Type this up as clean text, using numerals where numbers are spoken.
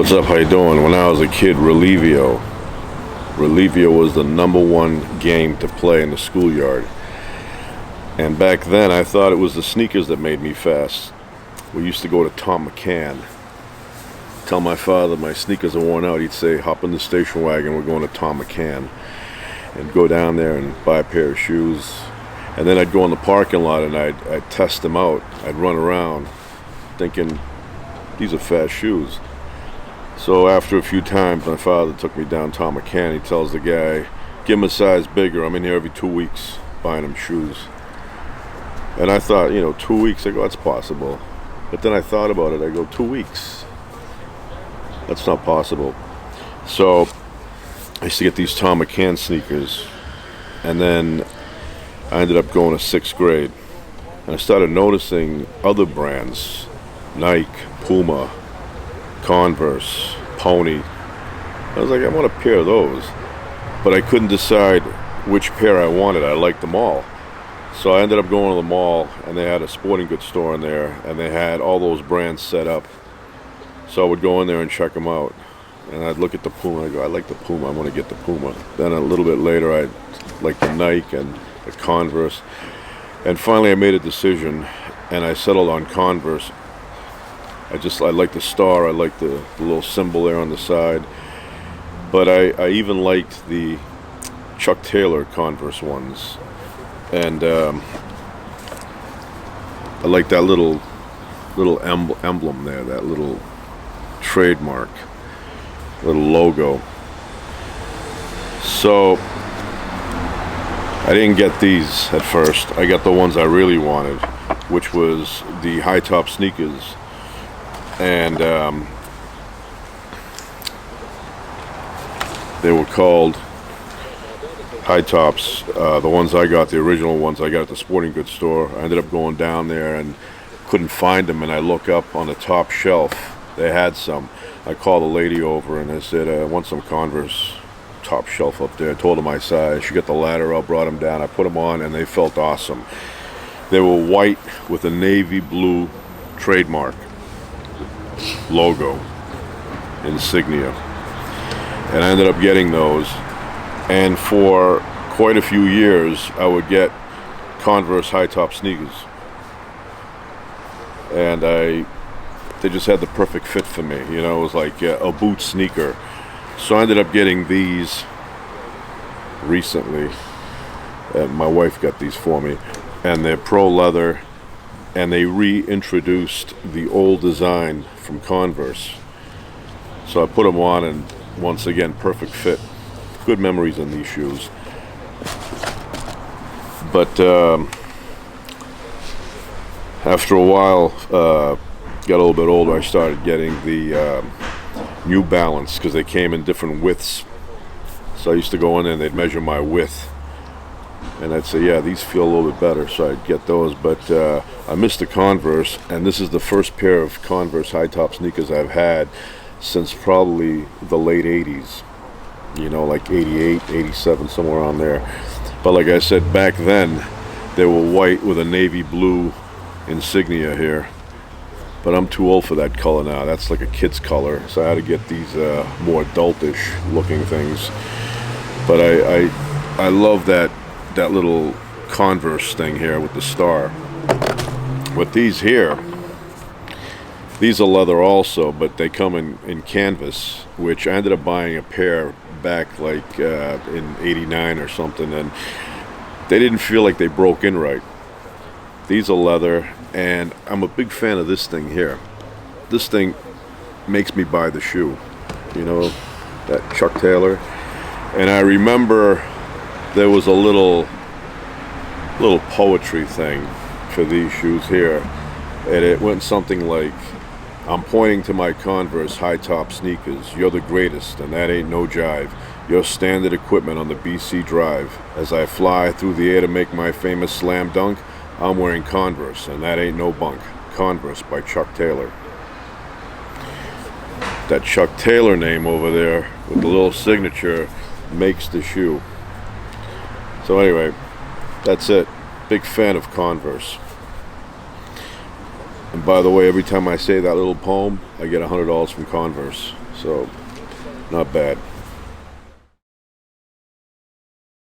What's up? How you doing? When I was a kid, Relivio was the #1 game to play in the schoolyard. And back then, I thought it was the sneakers that made me fast. We used to go to Tom McCann. Tell my father my sneakers are worn out. He'd say, "Hop in the station wagon. We're going to Tom McCann," and go down there and buy a pair of shoes. And then I'd go in the parking lot and I'd test them out. I'd run around, thinking, "These are fast shoes." So after a few times, my father took me down Tom McCann. He tells the guy, "Give him a size bigger. I'm in here every 2 weeks buying him shoes." And I thought, 2 weeks. I go, that's possible. But then I thought about it. I go, 2 weeks? That's not possible. So I used to get these Tom McCann sneakers. And then I ended up going to 6th grade. And I started noticing other brands, Nike, Puma, Converse, Pony. I was like, I want a pair of those. But I couldn't decide which pair I wanted. I liked them all. So I ended up going to the mall, and they had a sporting goods store in there, and they had all those brands set up. So I would go in there and check them out. And I'd look at the Puma, and I'd go, I like the Puma, I want to get the Puma. Then a little bit later, I'd like the Nike and the Converse. And finally I made a decision, and I settled on Converse. I like the star, I like the little symbol there on the side. But I even liked the Chuck Taylor Converse ones. And I like that little emblem there, that little trademark, little logo. So I didn't get these at first. I got the ones I really wanted, which was the high top sneakers. And they were called high tops. The ones I got, the original ones I got at the sporting goods store, I ended up going down there and couldn't find them, and I look up on the top shelf, they had some. I called the lady over and I said, I want some Converse top shelf up there. I told her my size. She got the ladder up, brought them down, I put them on, and they felt awesome. They were white with a navy blue trademark logo insignia, and I ended up getting those. And for quite a few years I would get Converse high top sneakers, and they just had the perfect fit for me. It was like a boot sneaker. So I ended up getting these recently, and my wife got these for me, and they're pro leather, and they reintroduced the old design from Converse. So I put them on, and once again, perfect fit. Good memories in these shoes. But after a while, got a little bit older, I started getting the New Balance, because they came in different widths. So I used to go in there and they'd measure my width, and I'd say, yeah, these feel a little bit better, so I'd get those. But I missed the Converse, and this is the first pair of Converse high top sneakers I've had since probably the late 80s. Like 88, 87, somewhere around there. But like I said, back then they were white with a navy blue insignia here. But I'm too old for that color now. That's like a kid's color, so I had to get these more adultish looking things. But I love that little Converse thing here with the star. With these here, these are leather also, but they come in canvas, which I ended up buying a pair back like in '89 or something, and they didn't feel like they broke in right. These are leather, and I'm a big fan of this thing here. This thing makes me buy the shoe, that Chuck Taylor. And I remember there was a little poetry thing for these shoes here, and it went something like, I'm pointing to my Converse high top sneakers. You're the greatest, and that ain't no jive. Your standard equipment on the BC Drive. As I fly through the air to make my famous slam dunk, I'm wearing Converse, and that ain't no bunk. Converse by Chuck Taylor. That Chuck Taylor name over there with the little signature makes the shoe. So anyway, that's it. Big fan of Converse. And by the way, every time I say that little poem, I get $100 from Converse. So, not bad.